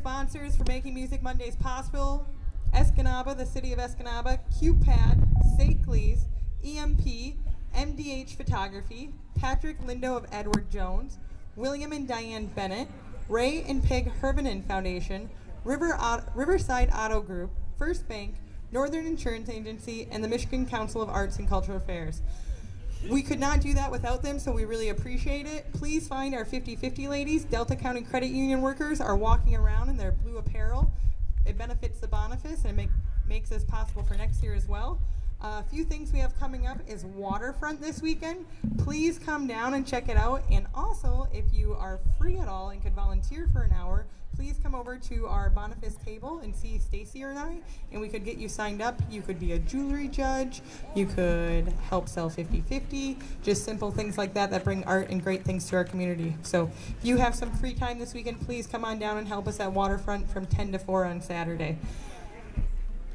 sponsors for making Music Mondays possible: Escanaba, the city of Escanaba, QPAD, Sakeleys, EMP, MDH Photography, Patrick Lindo of Edward Jones, William and Diane Bennett, Ray and Peg Hervenen Foundation, Riverside Auto Group, First Bank, Northern Insurance Agency, and the Michigan Council of Arts and Cultural Affairs. We could not do that without them, so we really appreciate it. Please find our 50/50 ladies. Delta County Credit Union workers are walking around in their blue apparel. It benefits the Boniface and makes this possible for next year as well. A few things we have coming up is Waterfront this weekend. Please come down and check it out. And also, if you are free at all and could volunteer for an hour, please come over to our Boniface table and see Stacy or I, and we could get you signed up. You could be a jewelry judge. You could help sell 50/50. Just simple things like that that bring art and great things to our community. So if you have some free time this weekend, please come on down and help us at Waterfront from 10 to 4 on Saturday.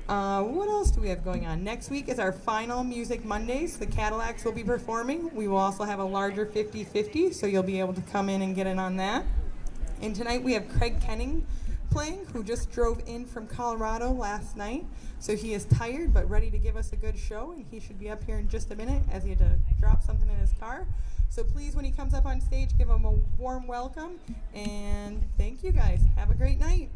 What else do we have going on? Next week is our final Music Mondays. The Cadillacs will be performing. We will also have a larger 50/50, so you'll be able to come in and get in on that. And tonight we have Kraig Kenning playing, who just drove in from Colorado last night. So he is tired but ready to give us a good show, and he should be up here in just a minute as he had to drop something in his car. So please, when he comes up on stage, give him a warm welcome. And thank you guys. Have a great night.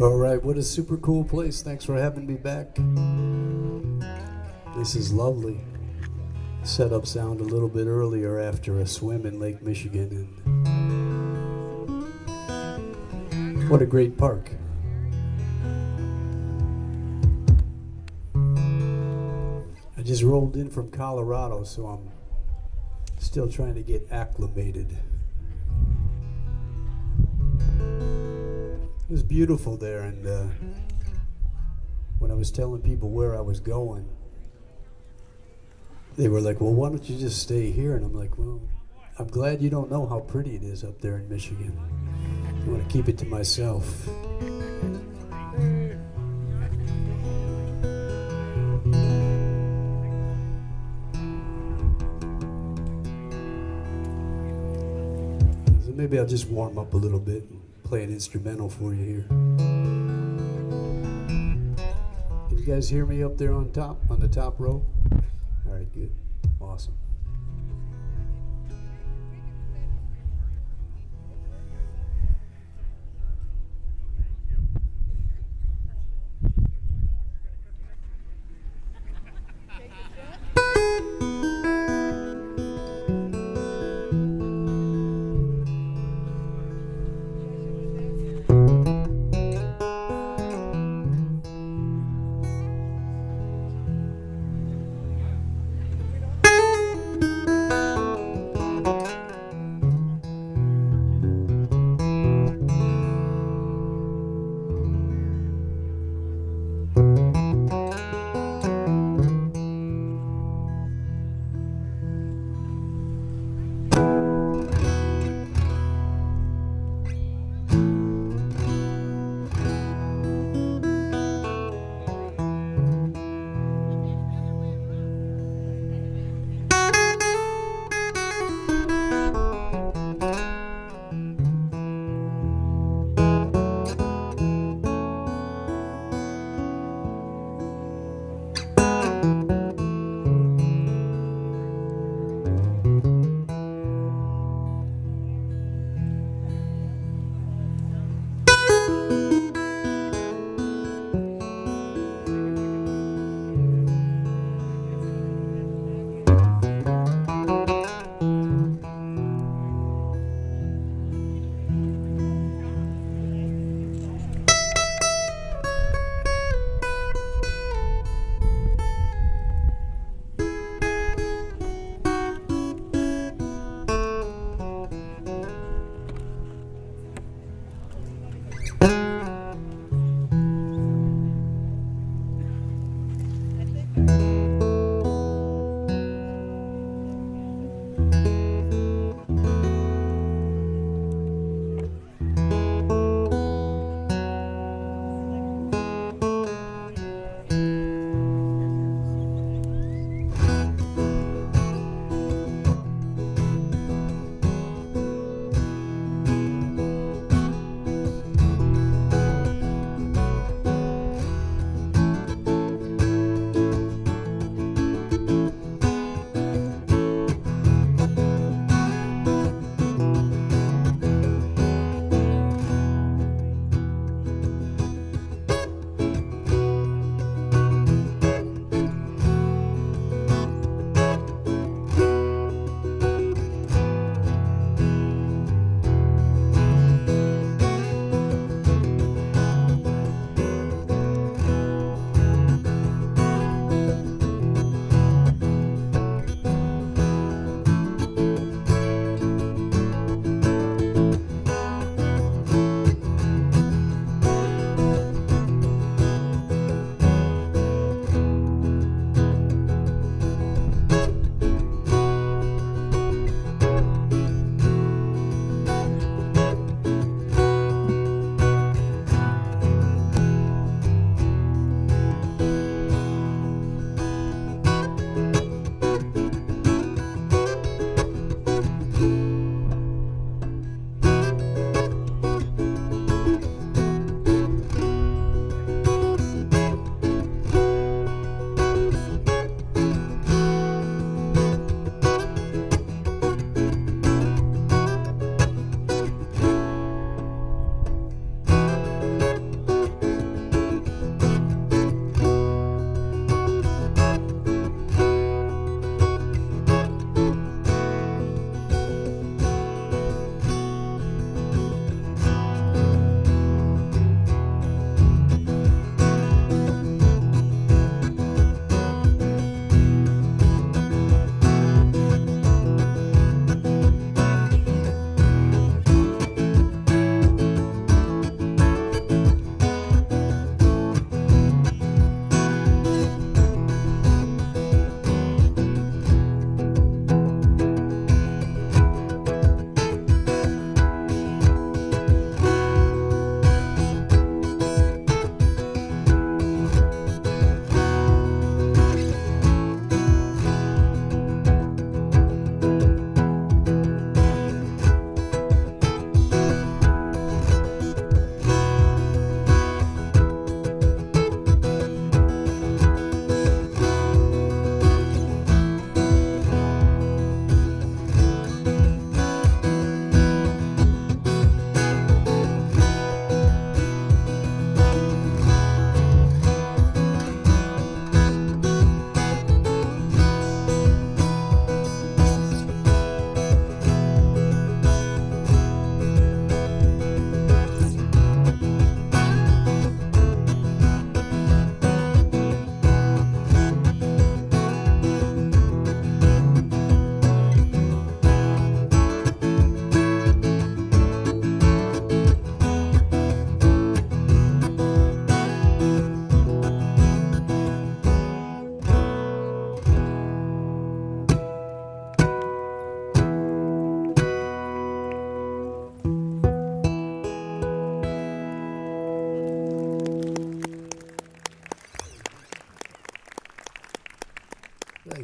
All right, what a super cool place. Thanks for having me back. This is lovely. Set up sound a little bit earlier after a swim in Lake Michigan. And what a great park. I just rolled in from Colorado, so I'm still trying to get acclimated. It was beautiful there, and when I was telling people where I was going, they were like, well, why don't you just stay here? And I'm like, well, I'm glad you don't know how pretty it is up there in Michigan. I want to keep it to myself. So maybe I'll just warm up a little bit. Play an instrumental for you here. Can you guys hear me up there on the top row? All right, good. Awesome.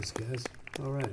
Thanks, guys. All right.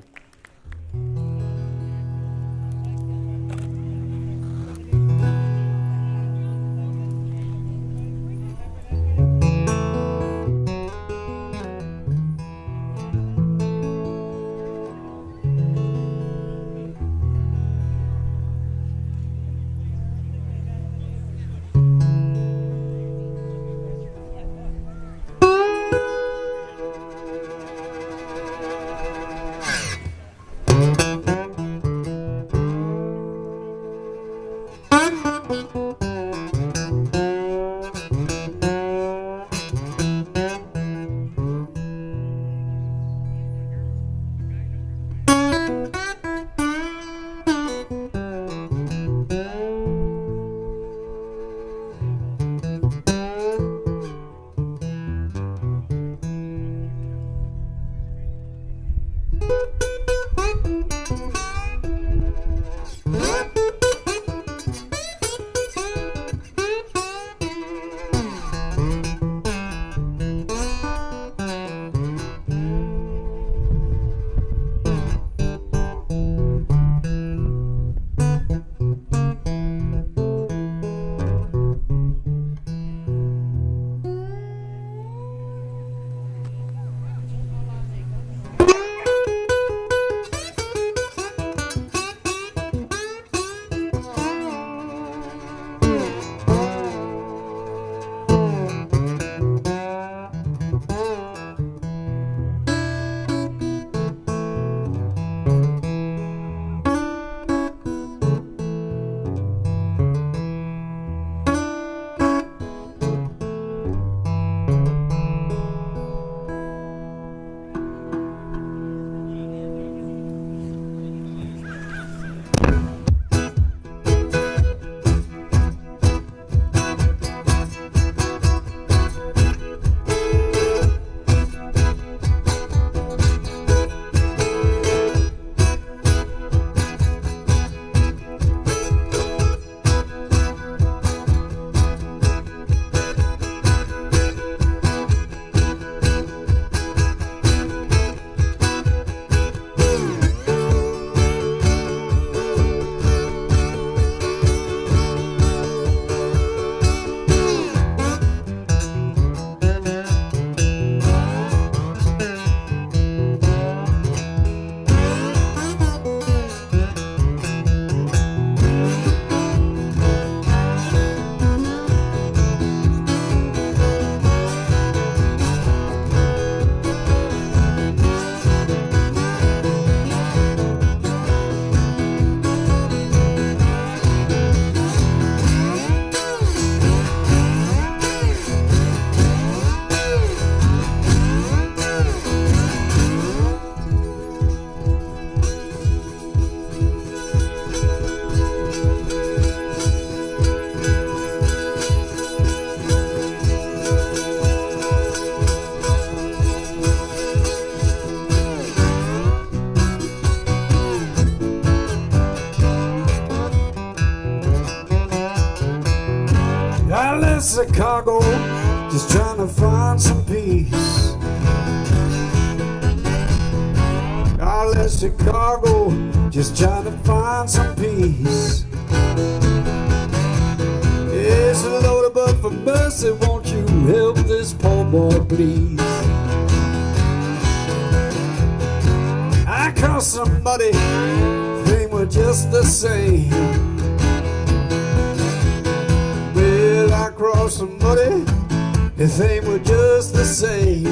I left Chicago just trying to find some peace. I left Chicago just trying to find some peace. Yes, Lord, but for mercy, won't you help this poor boy, please? I crossed somebody, they were just the same. Well, I crossed somebody, if they were just the same.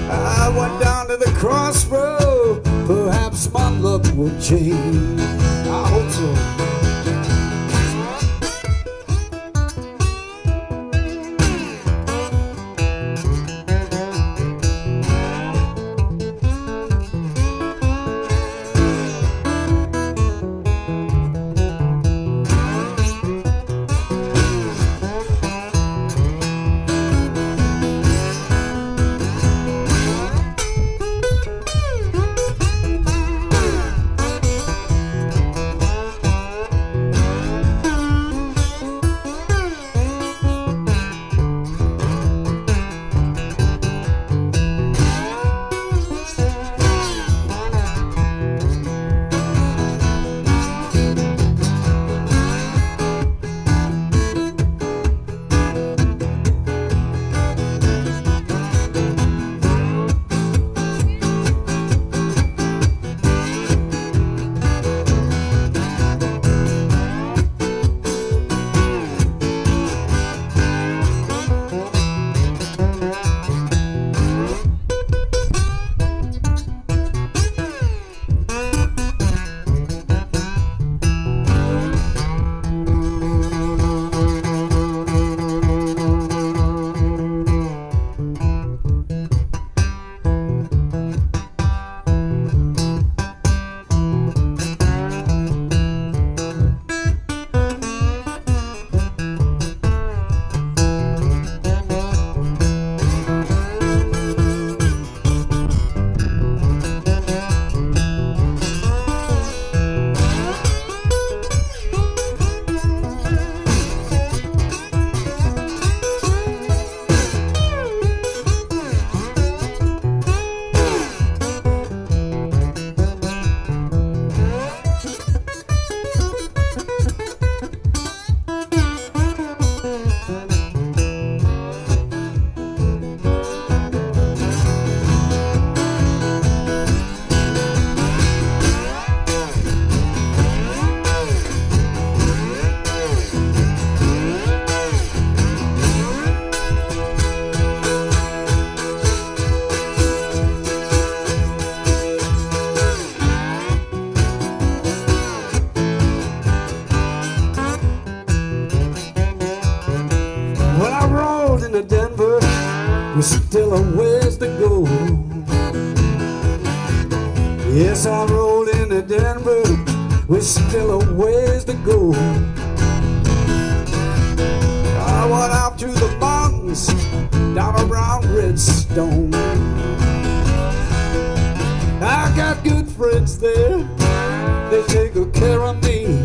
I went down to the crossroad, perhaps my luck would change. I hope so. we're still a ways to go. Yes, I rolled into Denver, we're still a ways to go. I went out to the mountains, down around Redstone. I got good friends there, they take good care of me.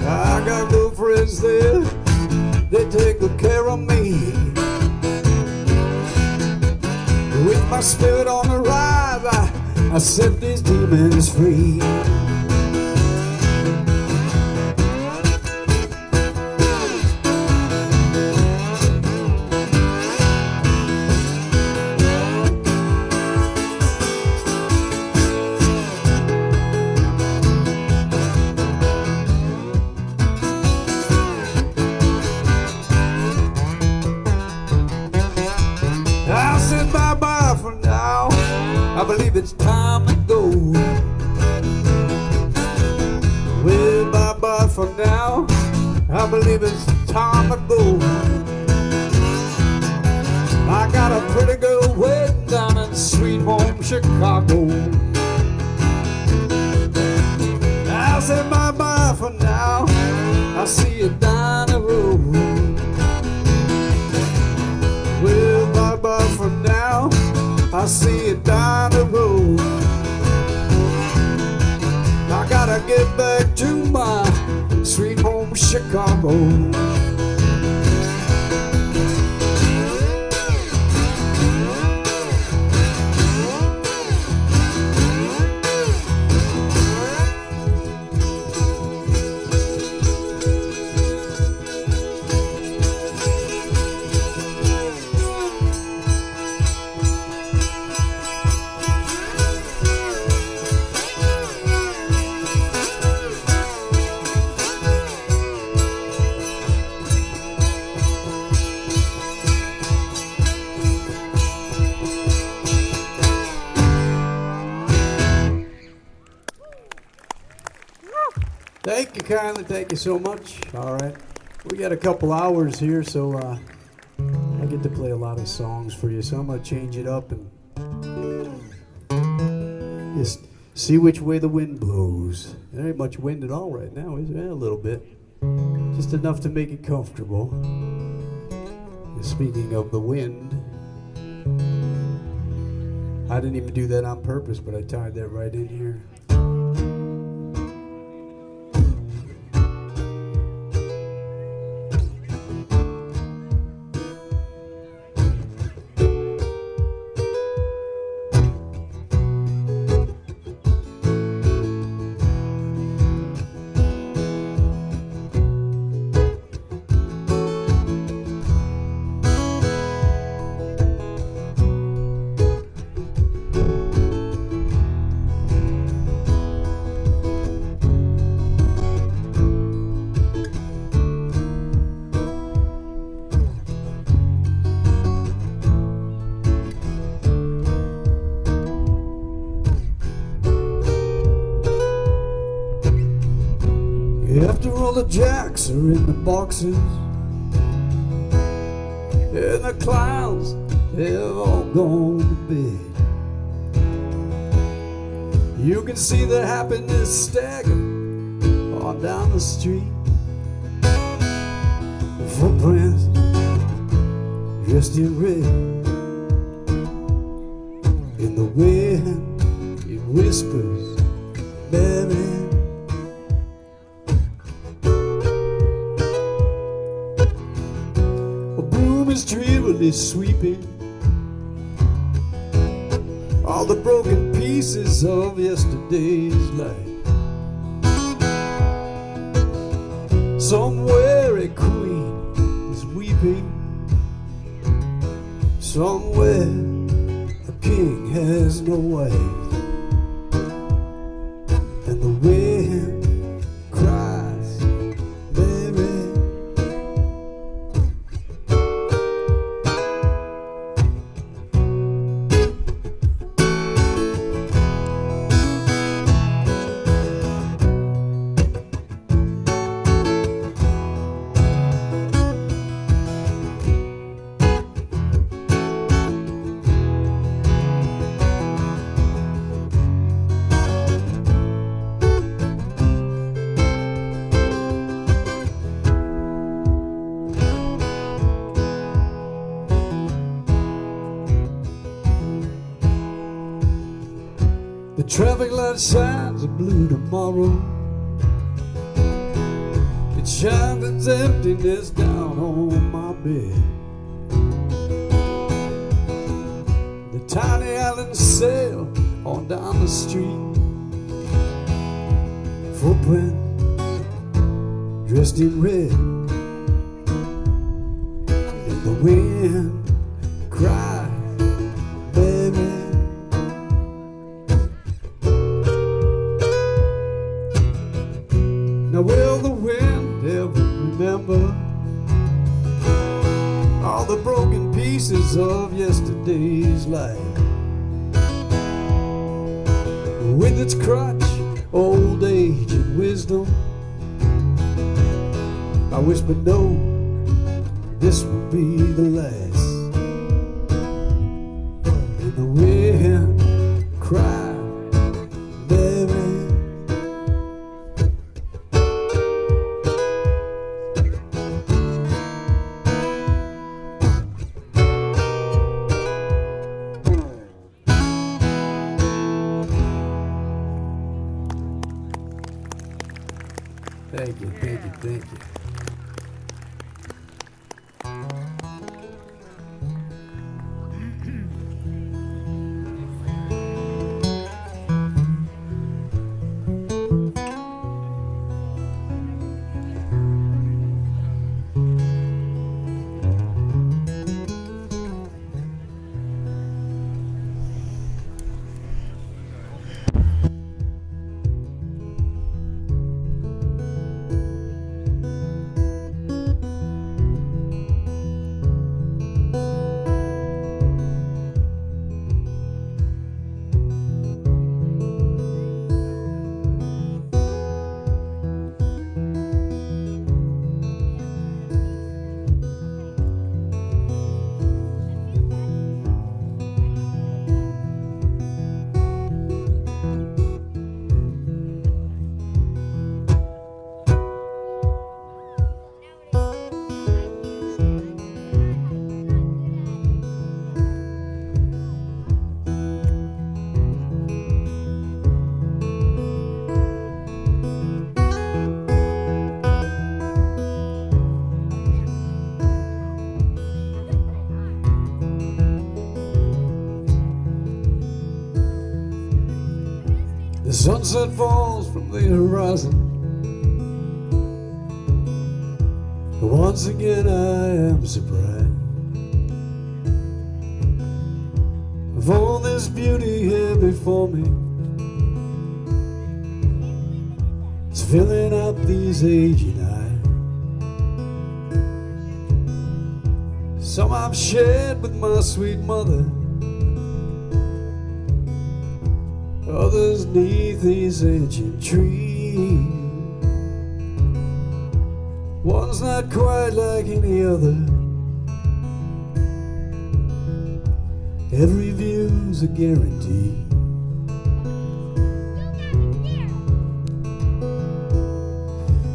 I got good friends there, they take good care of me. With my spirit on the rise, I set these demons free. I said bye-bye for now, I believe it's time to go. Well, bye-bye for now, I believe it's time to go. I got a pretty girl waiting down in sweet home Chicago. I said bye-bye for now, I see you down the road. Well, bye-bye for now, I see you down the road. I gotta get back to my sweet home Chicago. Thank you kindly, thank you so much. All right, we got a couple hours here, so I get to play a lot of songs for you, so I'm gonna change it up and just see which way the wind blows. There ain't much wind at all right now, is there? A little bit, just enough to make it comfortable. And speaking of the wind, I didn't even do that on purpose, but I tied that right in here. After all the jacks are in the boxes and the clowns have all gone to bed, you can see the happiness stagger on down the street. Footprints dressed in red, in the wind it whispers, baby. Is drearily sweeping all the broken pieces of yesterday's life. Somewhere a queen is weeping, somewhere a king has no wife, and the wind cries, baby. traffic light shines a blue tomorrow. It shines its emptiness down on my bed. The tiny island sail on down the street. Footprint dressed in red, and the wind cried, baby. Now will the wind ever remember all the broken pieces of yesterday's life? With its crutch, old age and wisdom, I whisper no, this will be the last. And the wind cried, baby. Thank you, thank you, thank you. The sunset falls from the horizon. Once again I am surprised of all this beauty here before me. It's filling up these aging eyes. Some I've shared with my sweet mother, others neath these ancient trees. One's not quite like any other. Every view's a guarantee.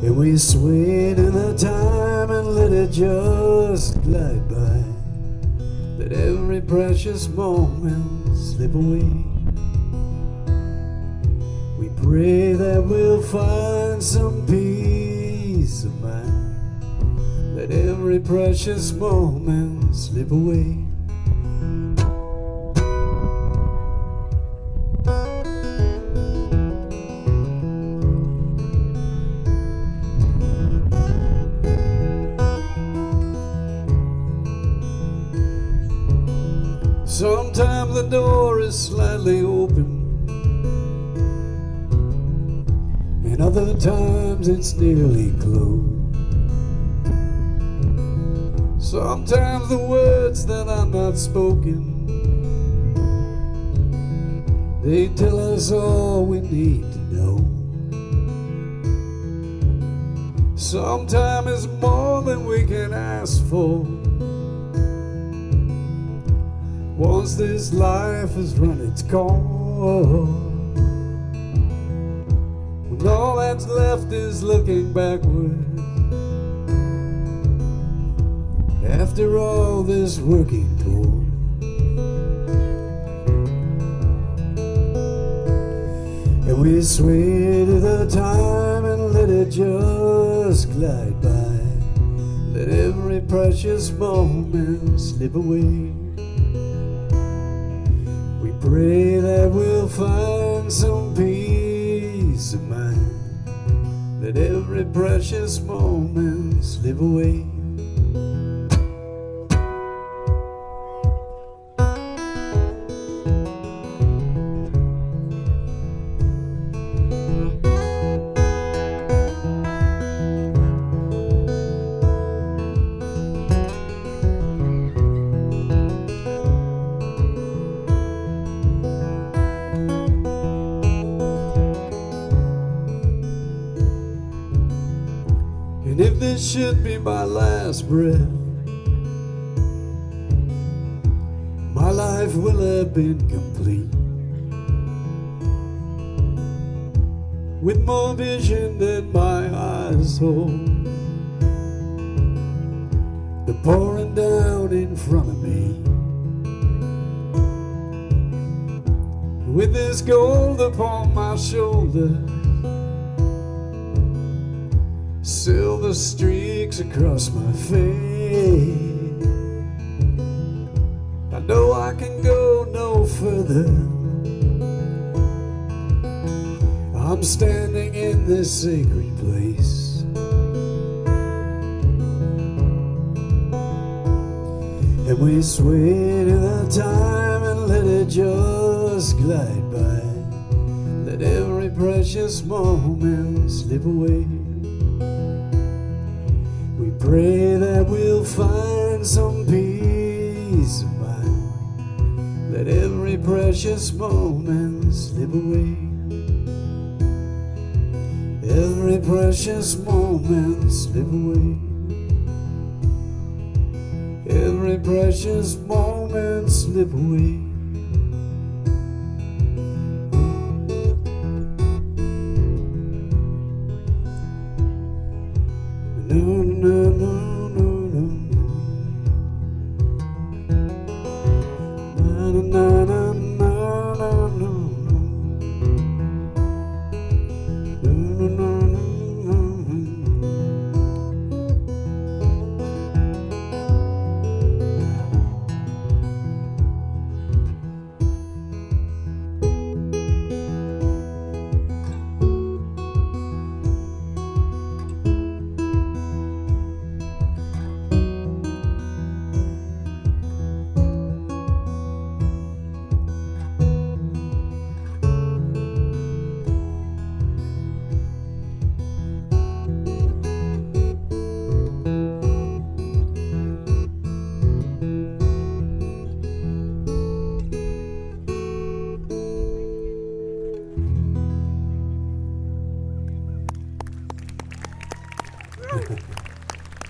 And we sway to the time and let it just glide by. Let every precious moment slip away. We pray that we'll find some peace of mind. Let every precious moment slip away. Sometimes the door is slightly open, and other times it's nearly closed. Sometimes the words that are not spoken, they tell us all we need to know. Sometimes it's more than we can ask for. Once this life has run its course, when all that's left is looking backward, after all this working toward, We sway to the time and let it just glide by. Let every precious moment slip away. We pray that we'll find some peace of mind. Let every precious moment slip away. And if this should be my last breath, my life will have been complete, with more vision than my eyes hold. The pouring down in front of me, with this gold upon my shoulder, silver streaks across my face. I know I can go no further. I'm standing in this sacred place, and we sway to the time and let it just glide by. Let every precious moment slip away. We pray that we'll find some peace of mind. Let every precious moment slip away. Every precious moment slip away. Every precious moment slip away. No, no, no, no, no. Na, na, na, na, na, no. No, no, no, no, no.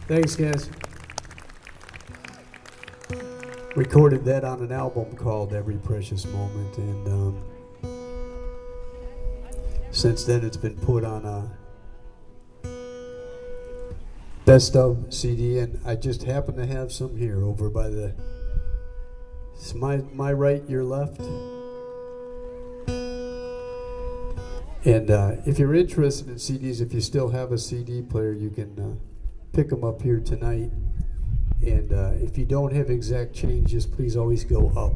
Thanks, guys. Recorded that on an album called Every Precious Moment, and since then it's been put on a best of CD, and I just happen to have some here over by the, it's my right, your left. And if you're interested in CDs, if you still have a CD player, you can pick them up here tonight. And if you don't have exact change, just please always go up.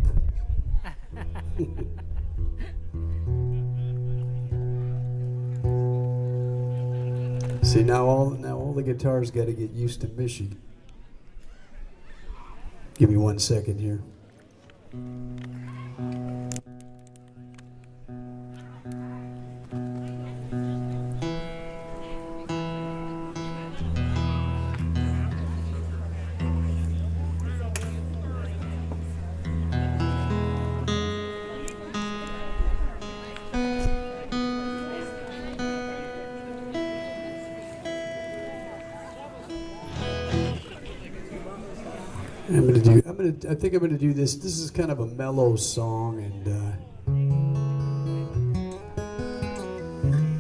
See, now all the guitars got to get used to Michigan. Give me 1 second here. I think I'm gonna do this. This is kind of a mellow song, and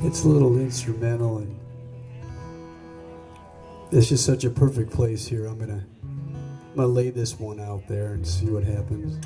it's a little instrumental, and it's just such a perfect place here. I'm gonna lay this one out there and see what happens.